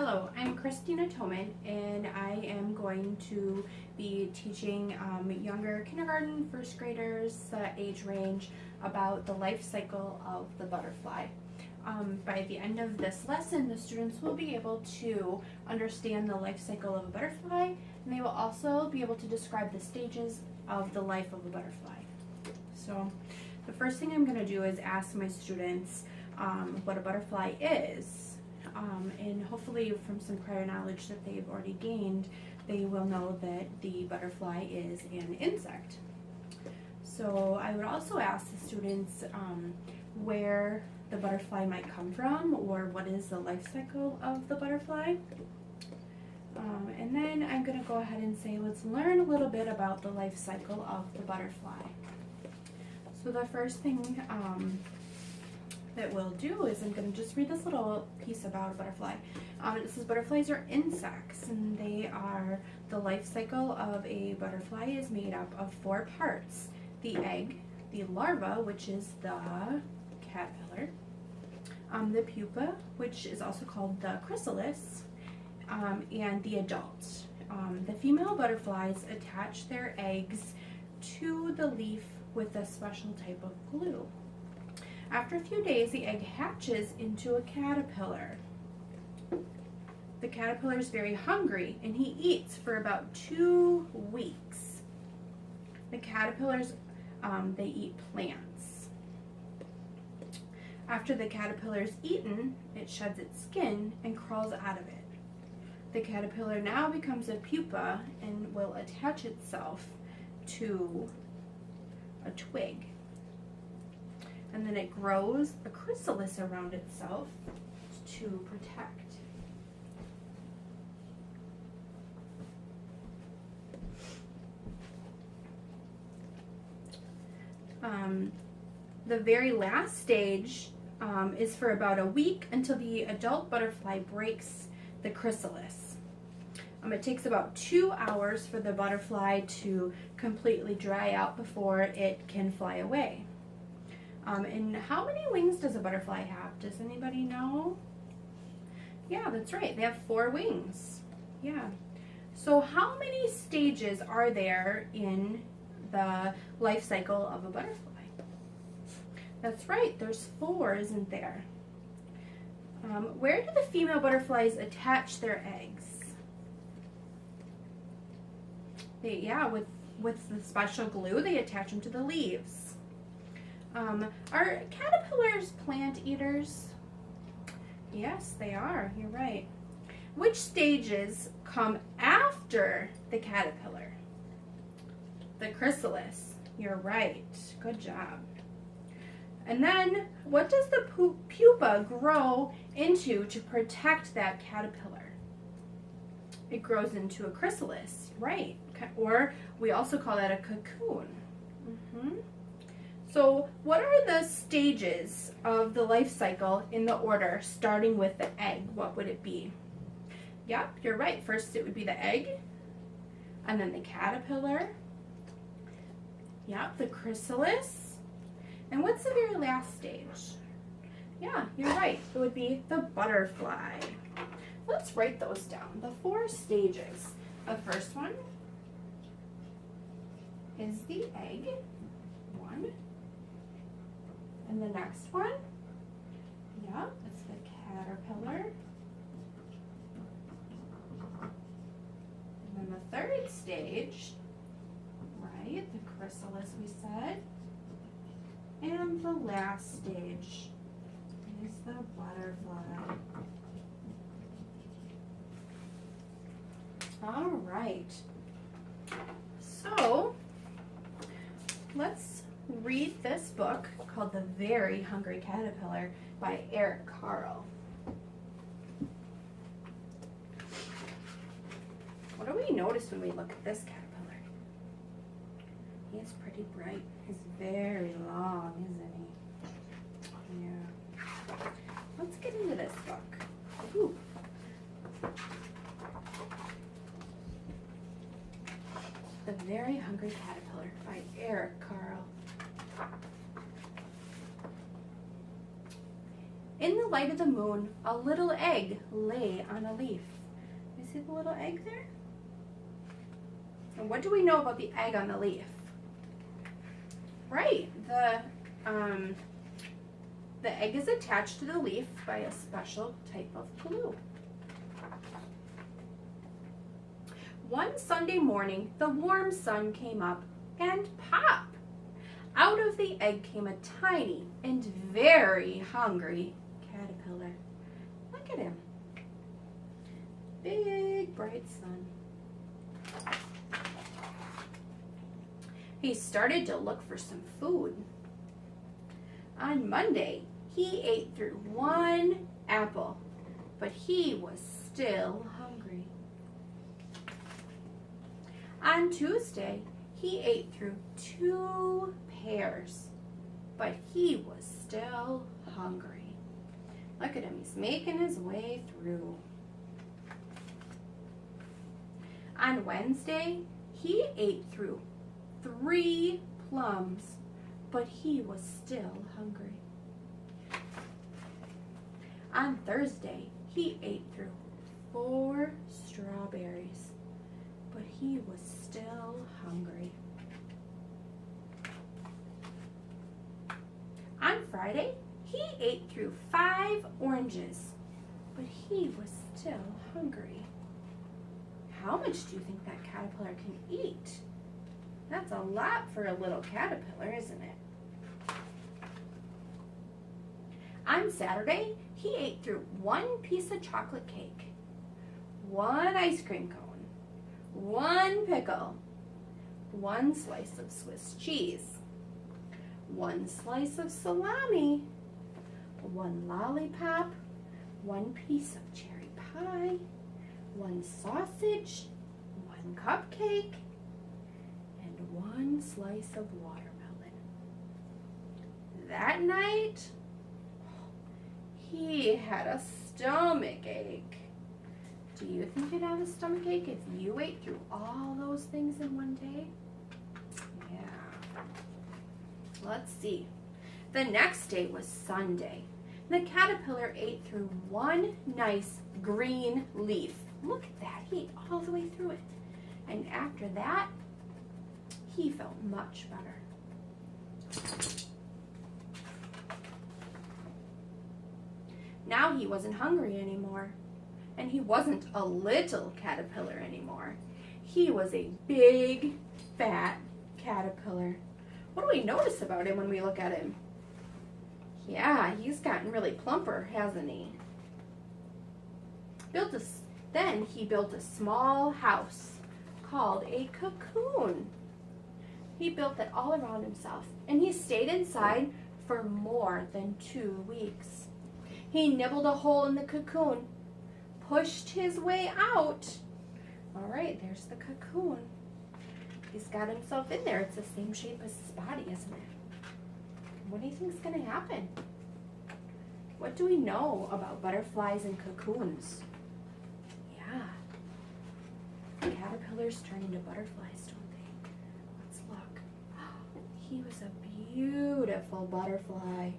Hello, I'm Christina Toman, and I am going to be teaching younger kindergarten, first graders, age range, about the life cycle of the butterfly. By the end of this lesson, the students will be able to understand the life cycle of a butterfly, and they will also be able to describe the stages of the life of a butterfly. So the first thing I'm going to do is ask my students what a butterfly is. And hopefully from some prior knowledge that they've already gained, they will know that the butterfly is an insect. So I would also ask the students where the butterfly might come from, or what is the life cycle of the butterfly. And then I'm going to go ahead and say, let's learn a little bit about the life cycle of the butterfly. So the first thing that we'll do is I'm going to just read this little piece about a butterfly. It says butterflies are insects, and the life cycle of a butterfly is made up of 4 parts: the egg, the larva, which is the caterpillar, the pupa, which is also called the chrysalis, and the adult. The female butterflies attach their eggs to the leaf with a special type of glue. After a few days, the egg hatches into a caterpillar. The caterpillar is very hungry, and he eats for about 2 weeks. The caterpillars, they eat plants. After the caterpillar is eaten, it sheds its skin and crawls out of it. The caterpillar now becomes a pupa and will attach itself to a twig. And then it grows a chrysalis around itself to protect. The very last stage is for about a week until the adult butterfly breaks the chrysalis. It takes about 2 hours for the butterfly to completely dry out before it can fly away. And how many wings does a butterfly have? Does anybody know? Yeah, that's right. They have 4 wings. Yeah. So how many stages are there in the life cycle of a butterfly? That's right. There's 4, isn't there? Where do the female butterflies attach their eggs? With the special glue, they attach them to the leaves. Are caterpillars plant eaters? Yes, they are. You're right. Which stages come after the caterpillar? The chrysalis. You're right. Good job. And then, what does the pupa grow into to protect that caterpillar? It grows into a chrysalis, right? Or we also call that a cocoon. So what are the stages of the life cycle in the order, starting with the egg? What would it be? Yep, you're right. First it would be the egg, and then the caterpillar. Yep, the chrysalis. And what's the very last stage? Yeah, you're right. It would be the butterfly. Let's write those down. The 4 stages. The first one is the egg. 1. And the next one, yeah, it's the caterpillar. And then the 3rd stage, right, the chrysalis we said. And the last stage is the butterfly. All right. So, let's read this book called The Very Hungry Caterpillar by Eric Carle. What do we notice when we look at this caterpillar? He is pretty bright. He's very long, isn't he? Yeah. Let's get into this book. Ooh. The Very Hungry Caterpillar by Eric Carle. In the light of the moon, a little egg lay on a leaf. You see the little egg there? And what do we know about the egg on the leaf? Right, the egg is attached to the leaf by a special type of glue. One Sunday morning, the warm sun came up, and pop! Out of the egg came a tiny and very hungry caterpillar. Look at him. Big, bright sun. He started to look for some food. On Monday, he ate through one apple, but he was still hungry. On Tuesday, he ate through 2 pears, but he was still hungry. Look at him, he's making his way through. On Wednesday, he ate through 3 plums, but he was still hungry. On Thursday, he ate through 4 strawberries, but he was still hungry. On Friday, he ate through 5 oranges, but he was still hungry. How much do you think that caterpillar can eat? That's a lot for a little caterpillar, isn't it? On Saturday, he ate through 1 piece of chocolate cake, 1 ice cream cone, 1 pickle, 1 slice of Swiss cheese, 1 slice of salami, 1 lollipop, 1 piece of cherry pie, 1 sausage, 1 cupcake, and 1 slice of watermelon. That night, he had a stomach ache. Do you think you'd have a stomach ache if you ate through all those things in one day? Yeah. Let's see. The next day was Sunday. The caterpillar ate through 1 nice green leaf. Look at that. He ate all the way through it. And after that, he felt much better. Now he wasn't hungry anymore. And he wasn't a little caterpillar anymore. He was a big, fat caterpillar. What do we notice about him when we look at him? Yeah, he's gotten really plumper, hasn't he? Then he built a small house called a cocoon. He built it all around himself, and he stayed inside for more than 2 weeks. He nibbled a hole in the cocoon, pushed his way out. All right, there's the cocoon. He's got himself in there. It's the same shape as his body, isn't it? What do you think is going to happen? What do we know about butterflies and cocoons? Yeah. Caterpillars turn into butterflies, don't they? Let's look. He was a beautiful butterfly.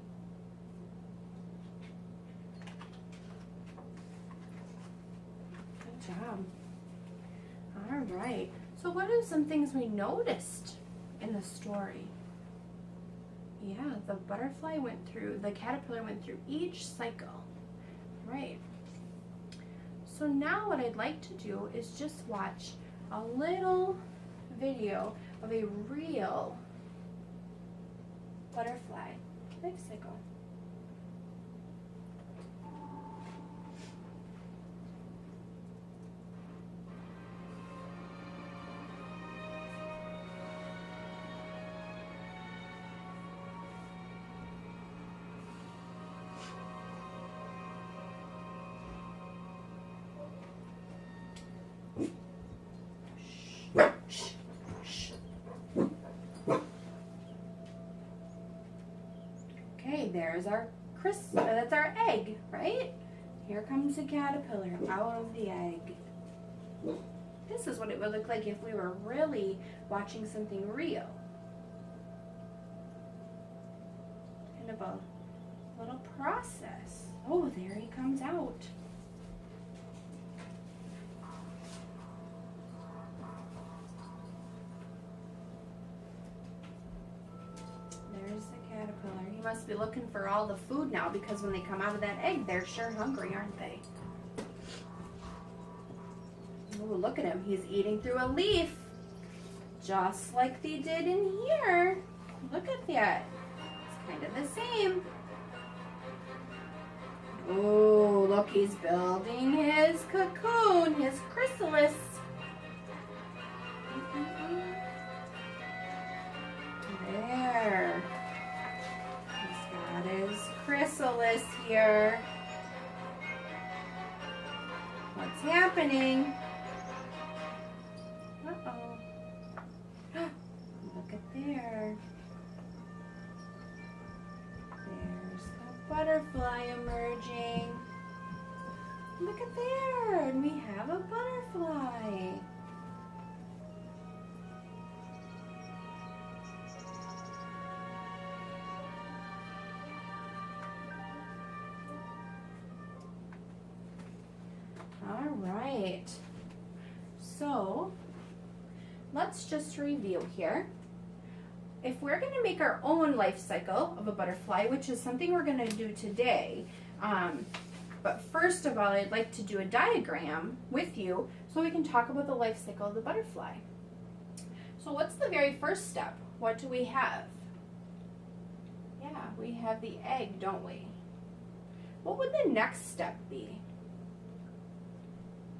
Good job. All right. So what are some things we noticed in the story? Yeah, the caterpillar went through each cycle. Right. So now what I'd like to do is just watch a little video of a real butterfly life cycle. Okay, there's that's our egg, right? Here comes the caterpillar out of the egg. This is what it would look like if we were really watching something real. Kind of a little process. Oh, there he comes out. There's the caterpillar. He must be looking for all the food now because when they come out of that egg, they're sure hungry, aren't they? Oh, look at him. He's eating through a leaf. Just like they did in here. Look at that. It's kind of the same. Oh, look, he's building his cocoon, his chrysalis. There. He's got his chrysalis here. What's happening? Uh-oh. Look at there. There's the butterfly emerging. Look at there. And we have a butterfly. All right. So, let's just review here. If we're going to make our own life cycle of a butterfly, which is something we're going to do today, but first of all, I'd like to do a diagram with you so we can talk about the life cycle of the butterfly. So what's the very first step? What do we have? Yeah, we have the egg, don't we? What would the next step be?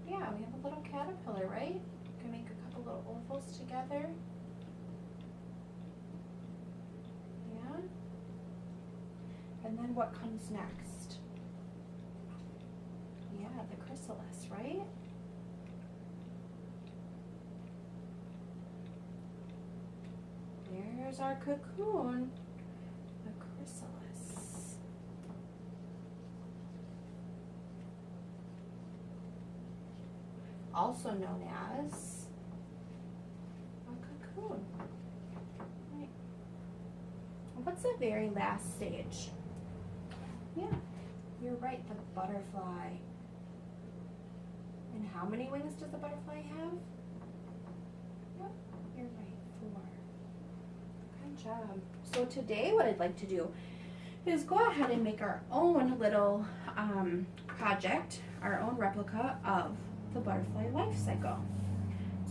Yeah, we have a little caterpillar, right? We can make a couple little ovals together. Yeah. And then what comes next? Yeah, the chrysalis, right? There's our cocoon, the chrysalis. Also known as a cocoon. Right. What's the very last stage? Yeah, you're right, the butterfly. And how many wings does the butterfly have? Yep, you're right, 4. Good job. So today what I'd like to do is go ahead and make our own little project, our own replica of the butterfly life cycle.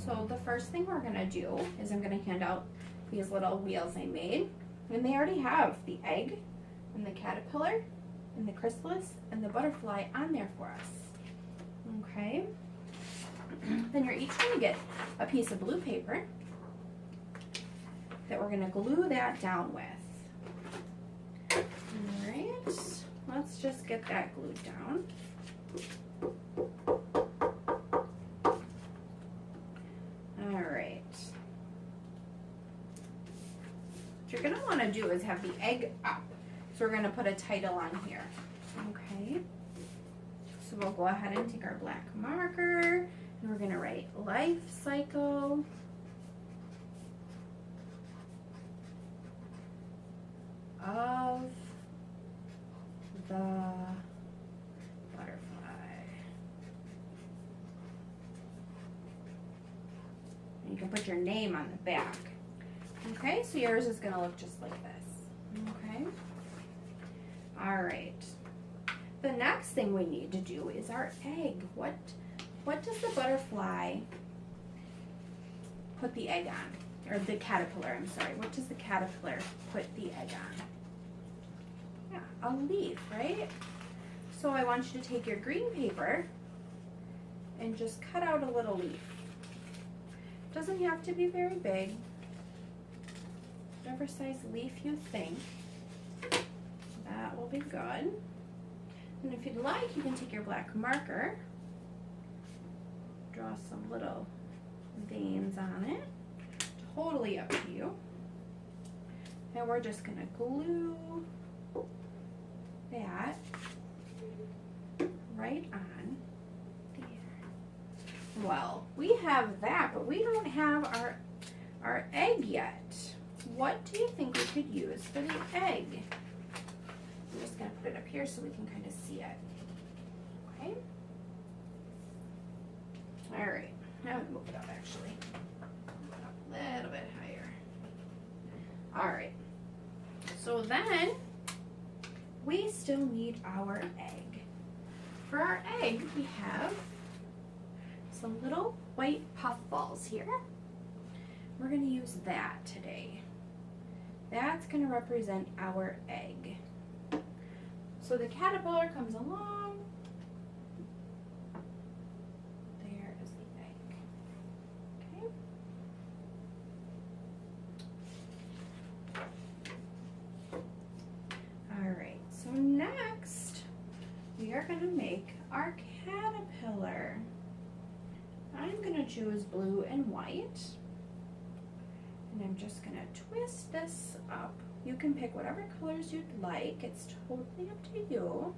So the first thing we're going to do is I'm going to hand out these little wheels I made. And they already have the egg and the caterpillar and the chrysalis and the butterfly on there for us. Okay. Then you're each going to get a piece of blue paper that we're going to glue that down with. Alright, let's just get that glued down. Alright. What you're going to want to do is have the egg up. So we're going to put a title on here. Okay. So we'll go ahead and take our black marker and we're going to write life cycle of the butterfly. And you can put your name on the back. Okay, so yours is going to look just like this. Okay. All right. The next thing we need to do is our egg. What does the butterfly put the egg on? Or the caterpillar, I'm sorry. What does the caterpillar put the egg on? Yeah, a leaf, right? So I want you to take your green paper and just cut out a little leaf. Doesn't have to be very big. Whatever size leaf you think, that will be good. And if you'd like, you can take your black marker, draw some little veins on it. Totally up to you. And we're just going to glue that right on there. Well, we have that, but we don't have our egg yet. What do you think we could use for the egg? I'm just going to put it up here so we can kind of see it. Okay. All right. Now we move it up actually. Move it up a little bit higher. All right. So then we still need our egg. For our egg, we have some little white puff balls here. We're going to use that today. That's going to represent our egg. So the caterpillar comes along. There is the egg. Okay. All right, so next we are going to make our caterpillar. I'm going to choose blue and white. And I'm just going to twist this up. You can pick whatever colors you'd like. It's totally up to you.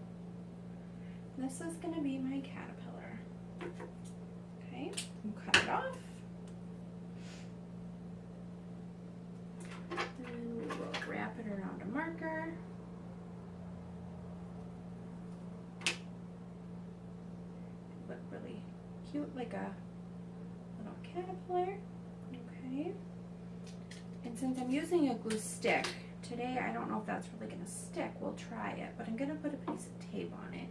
This is going to be my caterpillar. Okay, and cut it off. And we will wrap it around a marker. Look really cute, like a little caterpillar. Okay. And since I'm using a glue stick, today I don't know if that's really going to stick. We'll try it, but I'm going to put a piece of tape on it.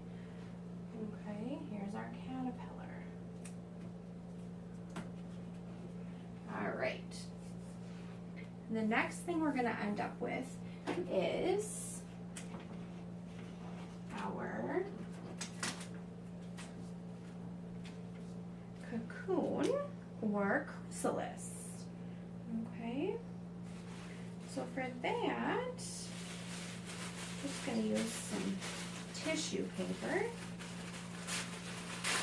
Okay, here's our caterpillar. All right. And the next thing we're going to end up with is our cocoon or chrysalis. Okay. So for that, just going to use some tissue paper.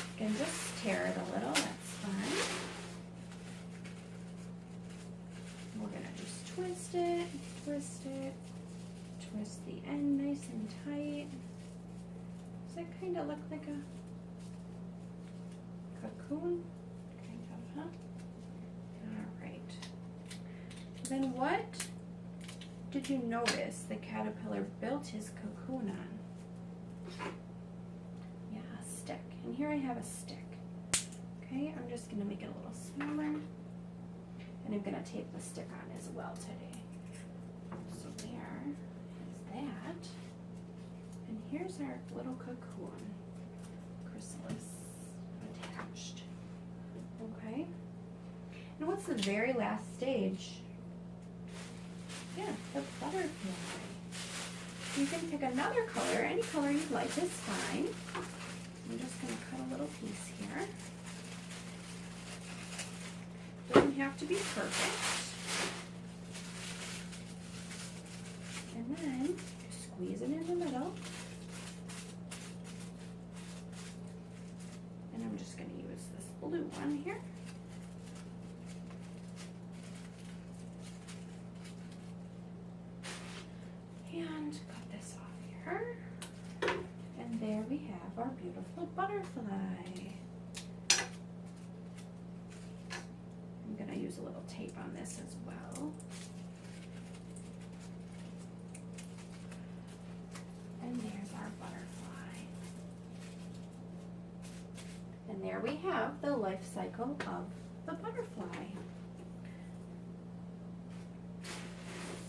You can just tear it a little, that's fine. We're going to just twist it, twist the end nice and tight. Does that kind of look like a cocoon? Kind of, huh? All right. Then what did you notice the caterpillar built his cocoon on? Yeah, a stick. And here I have a stick. Okay, I'm just going to make it a little smaller. And I'm going to tape the stick on as well today. So there is that. And here's our little cocoon, chrysalis attached. Okay. And what's the very last stage? Yeah, the butterfly. You can pick another color, any color you'd like is fine. I'm just going to cut a little piece here. Doesn't have to be perfect. And then squeeze it in the middle. And I'm just going to use this blue one here. And cut this off here. And there we have our beautiful butterfly. I'm going to use a little tape on this as well. And there's our butterfly. And there we have the life cycle of the butterfly.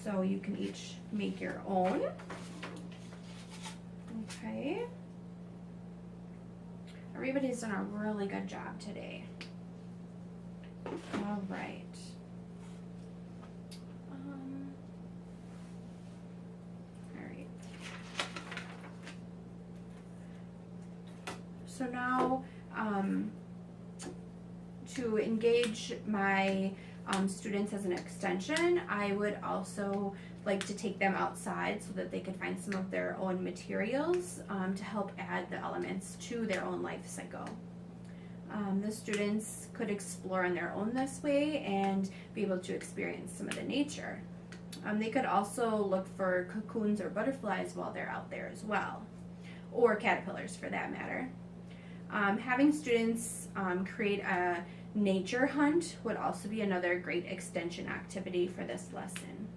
So you can each make your own. Okay. Everybody's done a really good job today. All right. All right. So now, to engage my students as an extension, I would also like to take them outside so that they could find some of their own materials to help add the elements to their own life cycle. The students could explore on their own this way and be able to experience some of the nature. They could also look for cocoons or butterflies while they're out there as well, or caterpillars for that matter. Having students create a nature hunt would also be another great extension activity for this lesson.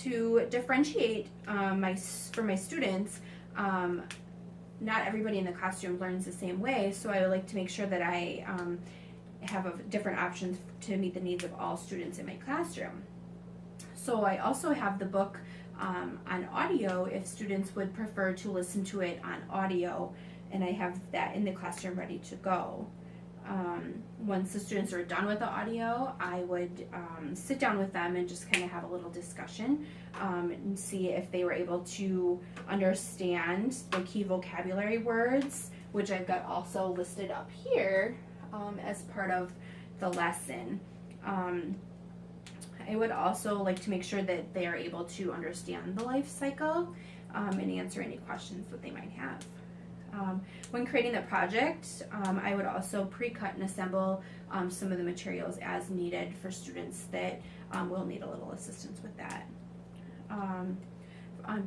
To differentiate for my students, not everybody in the classroom learns the same way, so I would like to make sure that I have different options to meet the needs of all students in my classroom. So I also have the book on audio if students would prefer to listen to it on audio, and I have that in the classroom ready to go. Once the students are done with the audio, I would sit down with them and just kind of have a little discussion and see if they were able to understand the key vocabulary words, which I've got also listed up here as part of the lesson. I would also like to make sure that they are able to understand the life cycle and answer any questions that they might have. When creating the project, I would also pre-cut and assemble some of the materials as needed for students that will need a little assistance with that.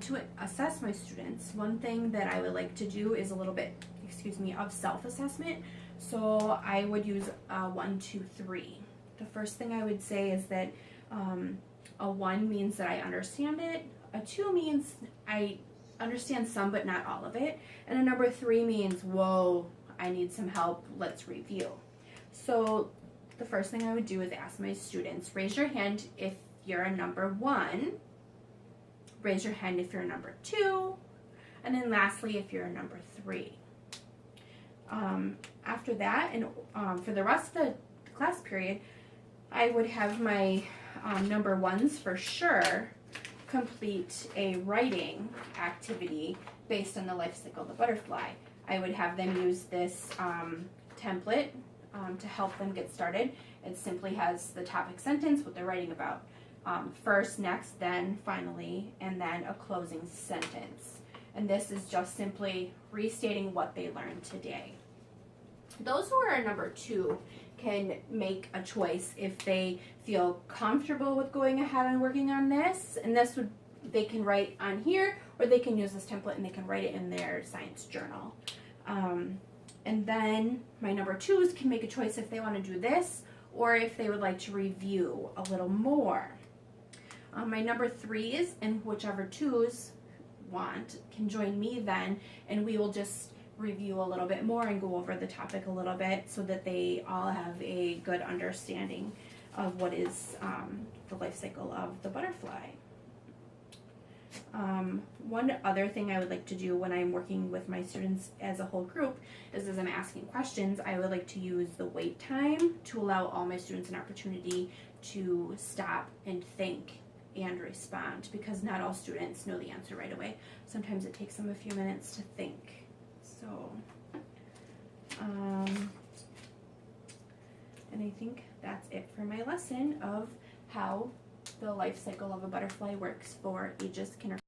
To assess my students, one thing that I would like to do is a little bit, of self-assessment. So I would use 1, 2, 3. The first thing I would say is that a 1 means that I understand it, a 2 means I understand some but not all of it, and a number 3 means, whoa, I need some help, let's review. So the first thing I would do is ask my students, raise your hand if you're a number 1, raise your hand if you're a number 2, and then lastly if you're a number 3. After that, and for the rest of the class period, I would have my number 1s for sure complete a writing activity based on the life cycle of the butterfly. I would have them use this template to help them get started. It simply has the topic sentence, what they're writing about. First, next, then, finally, and then a closing sentence. And this is just simply restating what they learned today. Those who are a number 2 can make a choice if they feel comfortable with going ahead and working on this, and they can write on here, or they can use this template and they can write it in their science journal. And then my number 2s can make a choice if they want to do this or if they would like to review a little more. My number 3s and whichever 2s want can join me then, and we will just review a little bit more and go over the topic a little bit so that they all have a good understanding of what is the life cycle of the butterfly. One other thing I would like to do when I'm working with my students as a whole group is, as I'm asking questions, I would like to use the wait time to allow all my students an opportunity to stop and think and respond, because not all students know the answer right away. Sometimes it takes them a few minutes to think. So, and I think that's it for my lesson of how the life cycle of a butterfly works for ages kindergarten.